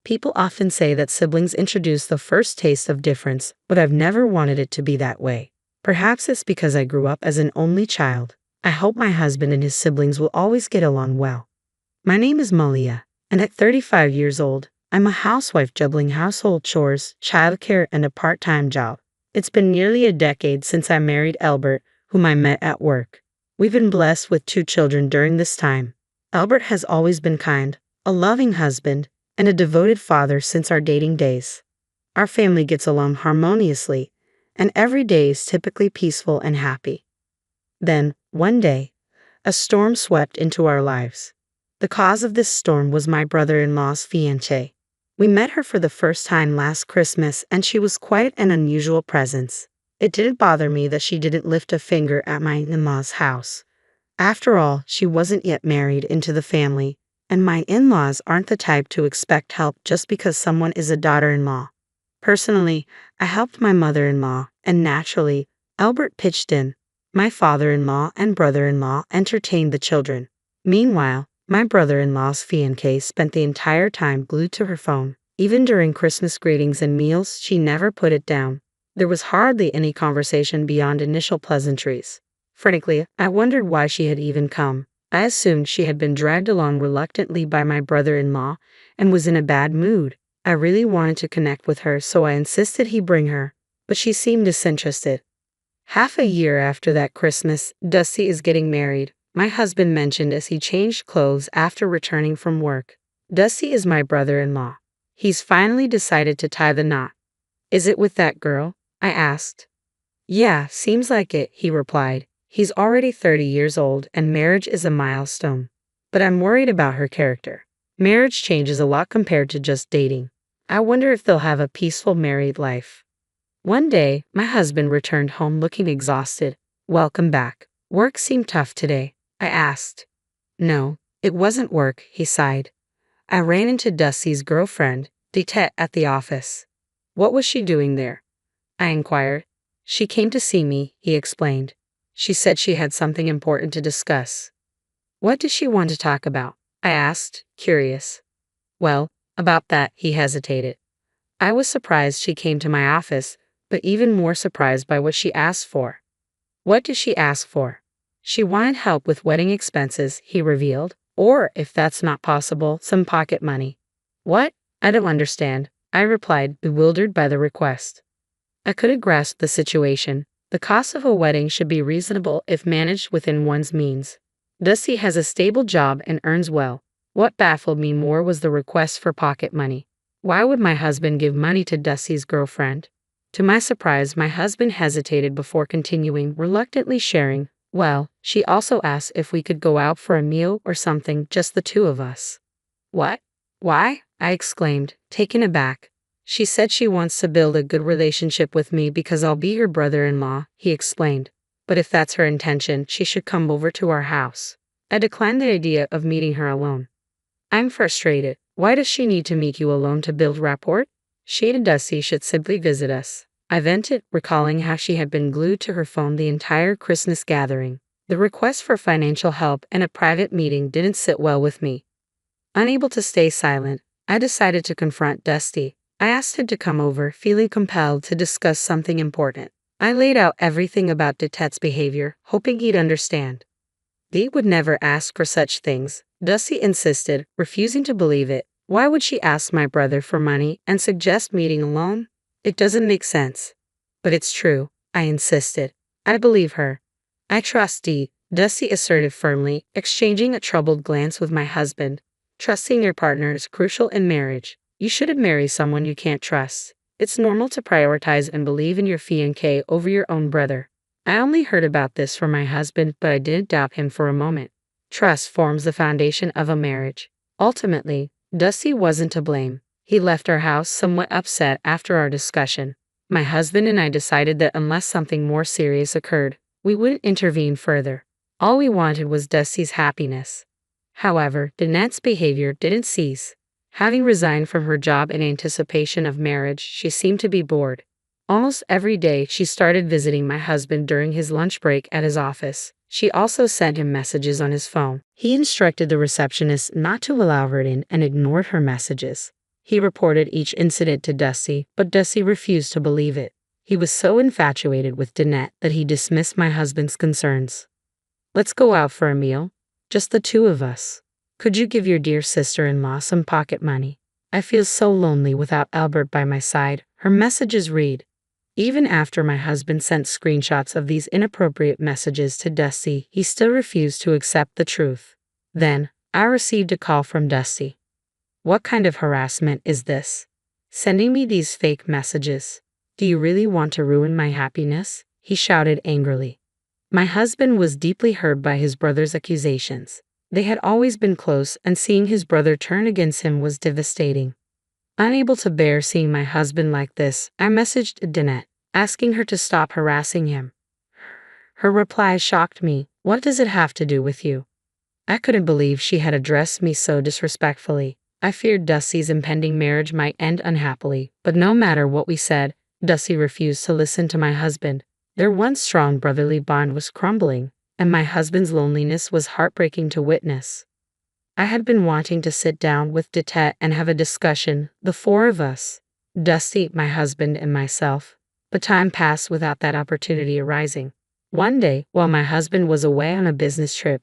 People often say that siblings introduce the first taste of difference, but I've never wanted it to be that way. Perhaps it's because I grew up as an only child. I hope my husband and his siblings will always get along well. My name is Malia, and at 35 years old, I'm a housewife juggling household chores, childcare, and a part-time job. It's been nearly a decade since I married Albert, whom I met at work. We've been blessed with 2 children during this time. Albert has always been kind, a loving husband, and a devoted father since our dating days. Our family gets along harmoniously, and every day is typically peaceful and happy. Then, one day, a storm swept into our lives. The cause of this storm was my brother-in-law's fiancée. We met her for the first time last Christmas, and she was quite an unusual presence. It didn't bother me that she didn't lift a finger at my in-laws' house. After all, she wasn't yet married into the family, and my in-laws aren't the type to expect help just because someone is a daughter-in-law. Personally, I helped my mother-in-law, and naturally, Albert pitched in. My father-in-law and brother-in-law entertained the children. Meanwhile, my brother-in-law's fiancée spent the entire time glued to her phone. Even during Christmas greetings and meals, she never put it down. There was hardly any conversation beyond initial pleasantries. Frankly, I wondered why she had even come. I assumed she had been dragged along reluctantly by my brother-in-law and was in a bad mood. I really wanted to connect with her, so I insisted he bring her, but she seemed disinterested. Half a year after that Christmas, Dusty is getting married, my husband mentioned as he changed clothes after returning from work. Dusty is my brother-in-law. He's finally decided to tie the knot. Is it with that girl? I asked. Yeah, seems like it, he replied. He's already 30 years old and marriage is a milestone. But I'm worried about her character. Marriage changes a lot compared to just dating. I wonder if they'll have a peaceful married life. One day, my husband returned home looking exhausted. Welcome back. Work seemed tough today, I asked. No, it wasn't work, he sighed. I ran into Dusty's girlfriend, Ditette, at the office. What was she doing there? I inquired. She came to see me, he explained. She said she had something important to discuss. What did she want to talk about? I asked, curious. Well, about that, he hesitated. I was surprised she came to my office, but even more surprised by what she asked for. What did she ask for? She wanted help with wedding expenses, he revealed, or, if that's not possible, some pocket money. What? I don't understand, I replied, bewildered by the request. I couldn't grasp the situation. The cost of a wedding should be reasonable if managed within one's means. Dusty has a stable job and earns well. What baffled me more was the request for pocket money. Why would my husband give money to Dusty's girlfriend? To my surprise, my husband hesitated before continuing, reluctantly sharing. Well, she also asked if we could go out for a meal or something, just the 2 of us. What? Why? I exclaimed, taken aback. She said she wants to build a good relationship with me because I'll be her brother-in-law, he explained. But if that's her intention, she should come over to our house. I declined the idea of meeting her alone. I'm frustrated. Why does she need to meet you alone to build rapport? She and Dusty should simply visit us. I vented, recalling how she had been glued to her phone the entire Christmas gathering. The request for financial help and a private meeting didn't sit well with me. Unable to stay silent, I decided to confront Dusty. I asked him to come over, feeling compelled to discuss something important. I laid out everything about Ditette's behavior, hoping he'd understand. Dee would never ask for such things, Dusty insisted, refusing to believe it. Why would she ask my brother for money and suggest meeting alone? It doesn't make sense. But it's true, I insisted. I believe her. I trust Dee, Dusty asserted firmly, exchanging a troubled glance with my husband. Trusting your partner is crucial in marriage. You shouldn't marry someone you can't trust. It's normal to prioritize and believe in your fiancé over your own brother. I only heard about this from my husband, but I didn't doubt him for a moment. Trust forms the foundation of a marriage. Ultimately, Dusty wasn't to blame. He left our house somewhat upset after our discussion. My husband and I decided that unless something more serious occurred, we wouldn't intervene further. All we wanted was Dusty's happiness. However, Danette's behavior didn't cease. Having resigned from her job in anticipation of marriage, she seemed to be bored. Almost every day, she started visiting my husband during his lunch break at his office. She also sent him messages on his phone. He instructed the receptionist not to allow her in and ignored her messages. He reported each incident to Dusty, but Dusty refused to believe it. He was so infatuated with Danette that he dismissed my husband's concerns. Let's go out for a meal. Just the two of us. Could you give your dear sister-in-law some pocket money? I feel so lonely without Albert by my side. Her messages read. Even after my husband sent screenshots of these inappropriate messages to Dusty, he still refused to accept the truth. Then, I received a call from Dusty. What kind of harassment is this? Sending me these fake messages. Do you really want to ruin my happiness? He shouted angrily. My husband was deeply hurt by his brother's accusations. They had always been close, and seeing his brother turn against him was devastating. Unable to bear seeing my husband like this, I messaged Danette, asking her to stop harassing him. Her reply shocked me. What does it have to do with you? I couldn't believe she had addressed me so disrespectfully. I feared Dusty's impending marriage might end unhappily, but no matter what we said, Dusty refused to listen to my husband. Their once strong brotherly bond was crumbling, and my husband's loneliness was heartbreaking to witness. I had been wanting to sit down with Danette and have a discussion, the four of us, Dusty, my husband, and myself, but time passed without that opportunity arising. One day, while my husband was away on a business trip,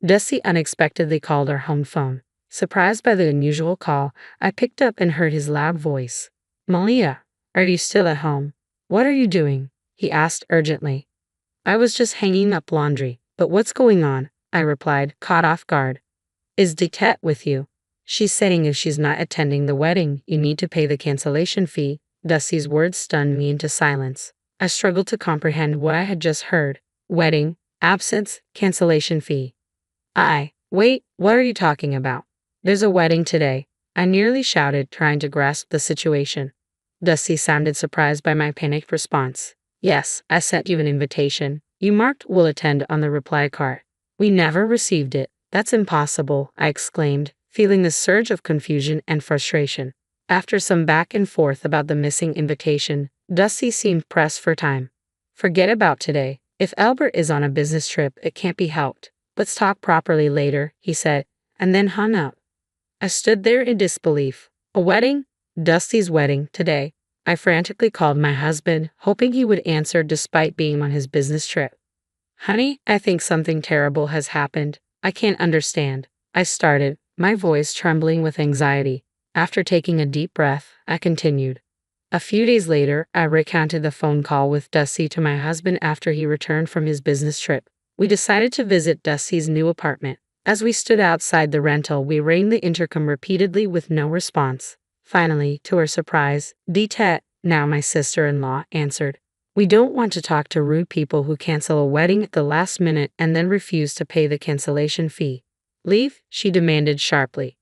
Dusty unexpectedly called our home phone. Surprised by the unusual call, I picked up and heard his loud voice. Malia, are you still at home? What are you doing? He asked urgently. I was just hanging up laundry, but what's going on? I replied, caught off guard. Is Danette with you? She's saying if she's not attending the wedding, you need to pay the cancellation fee. Dusty's words stunned me into silence. I struggled to comprehend what I had just heard. Wedding, absence, cancellation fee. Wait, what are you talking about? There's a wedding today. I nearly shouted, trying to grasp the situation. Dusty sounded surprised by my panicked response. Yes, I sent you an invitation. You marked will attend on the reply card. We never received it. That's impossible, I exclaimed, feeling a surge of confusion and frustration. After some back and forth about the missing invitation, Dusty seemed pressed for time. Forget about today. If Albert is on a business trip, it can't be helped. Let's talk properly later, he said, and then hung up. I stood there in disbelief. A wedding? Dusty's wedding, today. I frantically called my husband, hoping he would answer despite being on his business trip. Honey, I think something terrible has happened. I can't understand. I started, my voice trembling with anxiety. After taking a deep breath, I continued. A few days later, I recounted the phone call with Dusty to my husband after he returned from his business trip. We decided to visit Dusty's new apartment. As we stood outside the rental, we rang the intercom repeatedly with no response. Finally, to our surprise, Danette, now my sister-in-law, answered. We don't want to talk to rude people who cancel a wedding at the last minute and then refuse to pay the cancellation fee. Leave, she demanded sharply.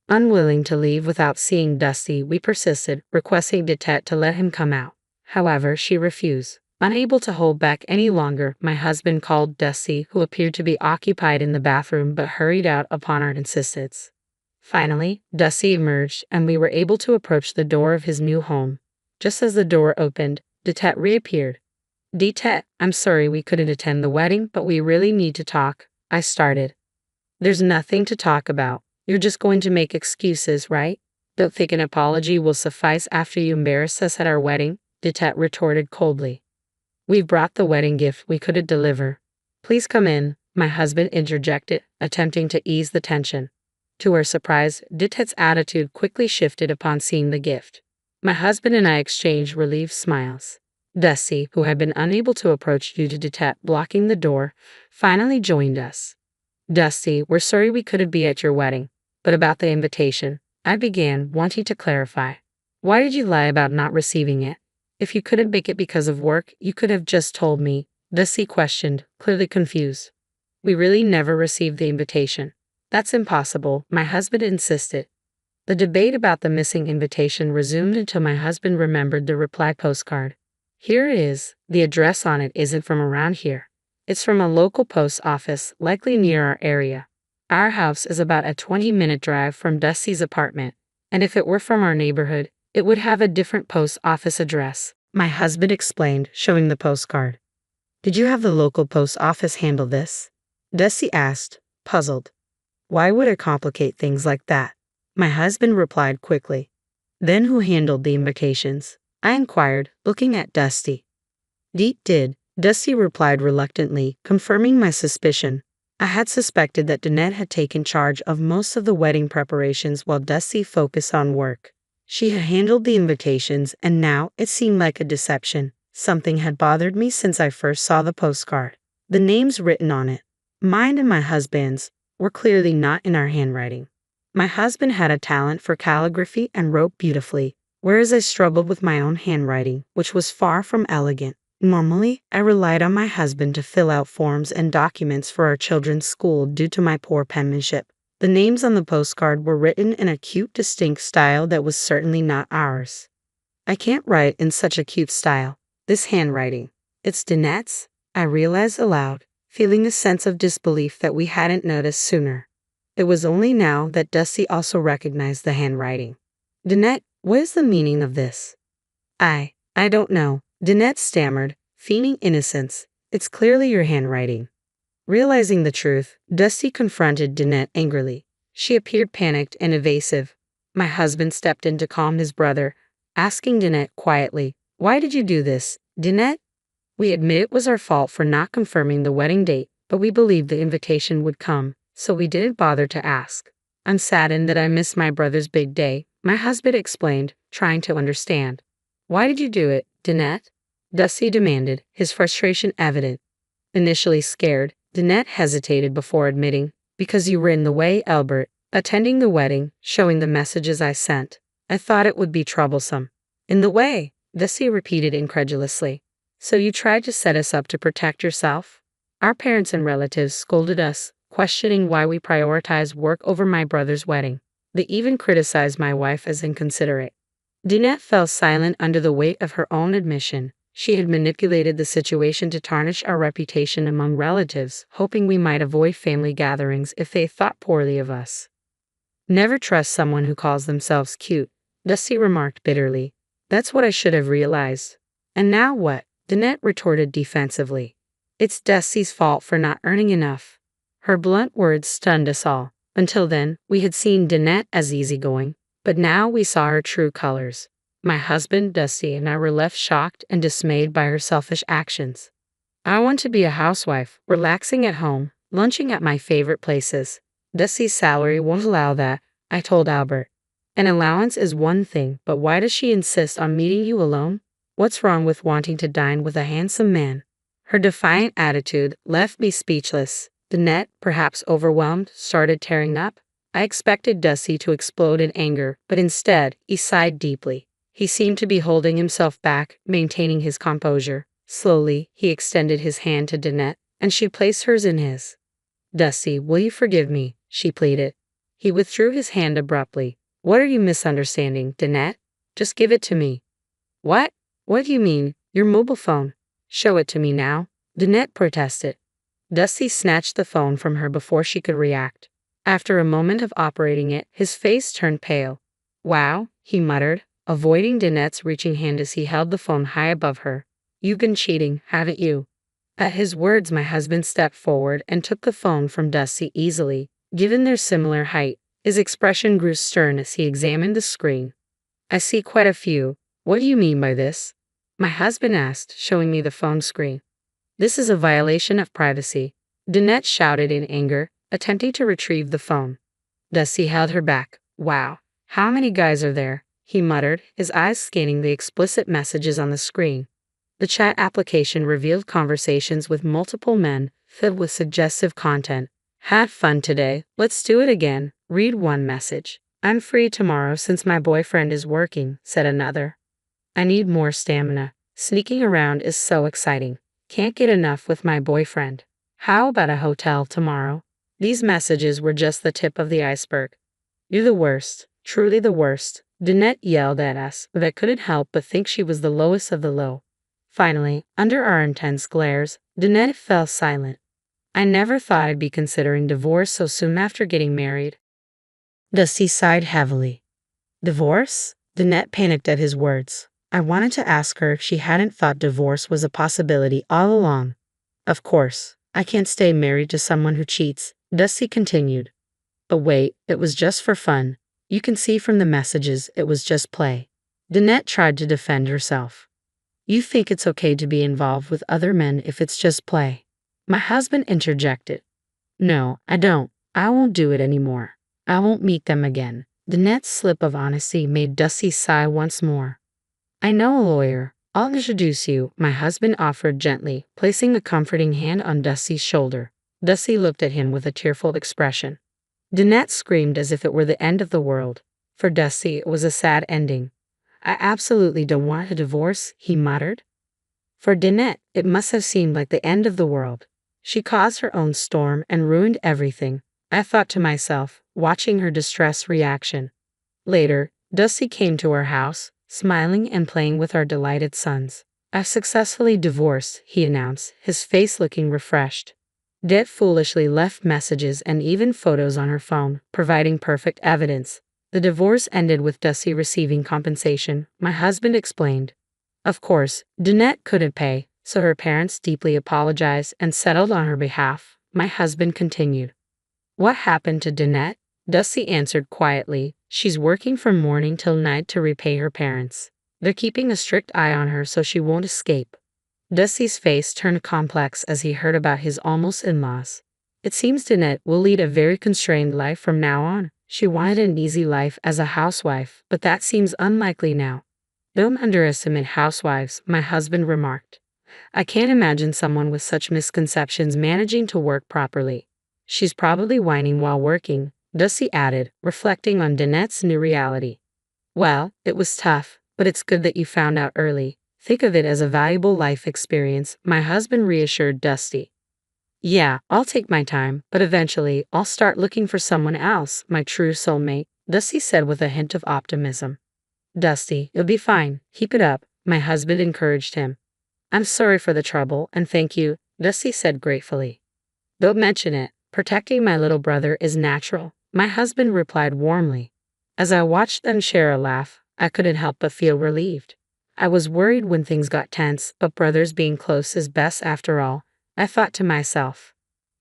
Unwilling to leave without seeing Dusty, we persisted, requesting Danette to let him come out. However, she refused. Unable to hold back any longer, my husband called Dusty, who appeared to be occupied in the bathroom but hurried out upon our insistence. Finally, Dusty emerged, and we were able to approach the door of his new home. Just as the door opened, Danette reappeared. Danette, I'm sorry we couldn't attend the wedding, but we really need to talk, I started. There's nothing to talk about. You're just going to make excuses, right? Don't think an apology will suffice after you embarrass us at our wedding, Danette retorted coldly. We've brought the wedding gift we couldn't deliver. Please come in, my husband interjected, attempting to ease the tension. To our surprise, Danette's attitude quickly shifted upon seeing the gift. My husband and I exchanged relieved smiles. Dusty, who had been unable to approach due to Danette blocking the door, finally joined us. Dusty, we're sorry we couldn't be at your wedding, but about the invitation, I began, wanting to clarify. Why did you lie about not receiving it? If you couldn't make it because of work, you could have just told me, Dusty questioned, clearly confused. We really never received the invitation. That's impossible, my husband insisted. The debate about the missing invitation resumed until my husband remembered the reply postcard. Here it is. The address on it isn't from around here. It's from a local post office, likely near our area. Our house is about a 20-minute drive from Dusty's apartment, and if it were from our neighborhood, it would have a different post office address, my husband explained, showing the postcard. Did you have the local post office handle this? Dusty asked, puzzled. Why would it complicate things like that? My husband replied quickly. Then who handled the invocations? I inquired, looking at Dusty. Deet did, Dusty replied reluctantly, confirming my suspicion. I had suspected that Danette had taken charge of most of the wedding preparations while Dusty focused on work. She had handled the invitations, and now it seemed like a deception. Something had bothered me since I first saw the postcard. The names written on it, mine and my husband's, were clearly not in our handwriting. My husband had a talent for calligraphy and wrote beautifully, whereas I struggled with my own handwriting, which was far from elegant. Normally, I relied on my husband to fill out forms and documents for our children's school due to my poor penmanship. The names on the postcard were written in a cute, distinct style that was certainly not ours. I can't write in such a cute style. This handwriting. It's Danette's, I realized aloud, feeling a sense of disbelief that we hadn't noticed sooner. It was only now that Dusty also recognized the handwriting. Danette, what is the meaning of this? I don't know, Danette stammered, feigning innocence. It's clearly your handwriting. Realizing the truth, Dusty confronted Danette angrily. She appeared panicked and evasive. My husband stepped in to calm his brother, asking Danette quietly, "Why did you do this, Danette?" We admit it was our fault for not confirming the wedding date, but we believed the invitation would come, so we didn't bother to ask. I'm saddened that I missed my brother's big day, my husband explained, trying to understand. Why did you do it, Danette? Dusty demanded, his frustration evident. Initially scared, Danette hesitated before admitting, because you were in the way, Albert, attending the wedding, showing the messages I sent. I thought it would be troublesome. In the way, Dusty repeated incredulously. So you tried to set us up to protect yourself? Our parents and relatives scolded us, questioning why we prioritized work over my brother's wedding. They even criticized my wife as inconsiderate. Danette fell silent under the weight of her own admission. She had manipulated the situation to tarnish our reputation among relatives, hoping we might avoid family gatherings if they thought poorly of us. Never trust someone who calls themselves cute, Dusty remarked bitterly. That's what I should have realized. And now what? Danette retorted defensively. It's Dusty's fault for not earning enough. Her blunt words stunned us all. Until then, we had seen Danette as easygoing, but now we saw her true colors. My husband, Dusty, and I were left shocked and dismayed by her selfish actions. I want to be a housewife, relaxing at home, lunching at my favorite places. Dusty's salary won't allow that, I told Albert. An allowance is one thing, but why does she insist on meeting you alone? What's wrong with wanting to dine with a handsome man? Her defiant attitude left me speechless. Danette, perhaps overwhelmed, started tearing up. I expected Dusty to explode in anger, but instead, he sighed deeply. He seemed to be holding himself back, maintaining his composure. Slowly, he extended his hand to Danette, and she placed hers in his. Dusty, will you forgive me? She pleaded. He withdrew his hand abruptly. What are you misunderstanding, Danette? Just give it to me. What? What do you mean? Your mobile phone. Show it to me now, Danette protested. Dusty snatched the phone from her before she could react. After a moment of operating it, his face turned pale. Wow, he muttered, avoiding Danette's reaching hand as he held the phone high above her. You've been cheating, haven't you? At his words, my husband stepped forward and took the phone from Dusty easily. Given their similar height, his expression grew stern as he examined the screen. I see quite a few. What do you mean by this? My husband asked, showing me the phone screen. This is a violation of privacy, Danette shouted in anger, attempting to retrieve the phone. Dusty held her back. Wow, how many guys are there? He muttered, his eyes scanning the explicit messages on the screen. The chat application revealed conversations with multiple men, filled with suggestive content. Had fun today, let's do it again. Read one message. I'm free tomorrow since my boyfriend is working, said another. I need more stamina. Sneaking around is so exciting. Can't get enough with my boyfriend. How about a hotel tomorrow? These messages were just the tip of the iceberg. You're the worst, truly the worst, Danette yelled at us, but I couldn't help but think she was the lowest of the low. Finally, under our intense glares, Danette fell silent. I never thought I'd be considering divorce so soon after getting married. Dusty sighed heavily. Divorce? Danette panicked at his words. I wanted to ask her if she hadn't thought divorce was a possibility all along. Of course, I can't stay married to someone who cheats, Dusty continued. But wait, it was just for fun. You can see from the messages it was just play. Danette tried to defend herself. You think it's okay to be involved with other men if it's just play? My husband interjected. No, I don't. I won't do it anymore. I won't meet them again. Danette's slip of honesty made Dusty sigh once more. I know a lawyer. I'll introduce you, my husband offered gently, placing a comforting hand on Dusty's shoulder. Dusty looked at him with a tearful expression. Danette screamed as if it were the end of the world. For Dusty, it was a sad ending. I absolutely don't want a divorce, he muttered. For Danette, it must have seemed like the end of the world. She caused her own storm and ruined everything, I thought to myself, watching her distressed reaction. Later, Dusty came to our house, smiling and playing with our delighted sons. I've successfully divorced, he announced, his face looking refreshed. Det foolishly left messages and even photos on her phone, providing perfect evidence. The divorce ended with Dusty receiving compensation, my husband explained. Of course, Danette couldn't pay, so her parents deeply apologized and settled on her behalf, my husband continued. What happened to Danette? Dusty answered quietly. She's working from morning till night to repay her parents. They're keeping a strict eye on her so she won't escape. Dusty's face turned complex as he heard about his almost in-laws. It seems Danette will lead a very constrained life from now on. She wanted an easy life as a housewife, but that seems unlikely now. Don't underestimate housewives, my husband remarked. I can't imagine someone with such misconceptions managing to work properly. She's probably whining while working, Dusty added, reflecting on Danette's new reality. Well, it was tough, but it's good that you found out early. Think of it as a valuable life experience, my husband reassured Dusty. Yeah, I'll take my time, but eventually I'll start looking for someone else, my true soulmate, Dusty said with a hint of optimism. Dusty, you'll be fine. Keep it up, my husband encouraged him. I'm sorry for the trouble, and thank you, Dusty said gratefully. Don't mention it. Protecting my little brother is natural, my husband replied warmly. As I watched them share a laugh, I couldn't help but feel relieved. I was worried when things got tense, but brothers being close is best after all, I thought to myself.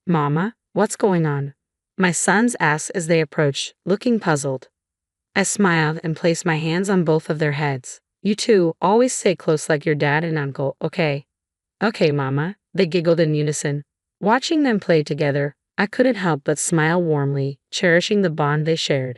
Mama, what's going on? My sons asked as they approached, looking puzzled. I smiled and placed my hands on both of their heads. You two always stay close like your dad and uncle, okay? Okay, Mama, they giggled in unison. Watching them play together, I couldn't help but smile warmly, cherishing the bond they shared.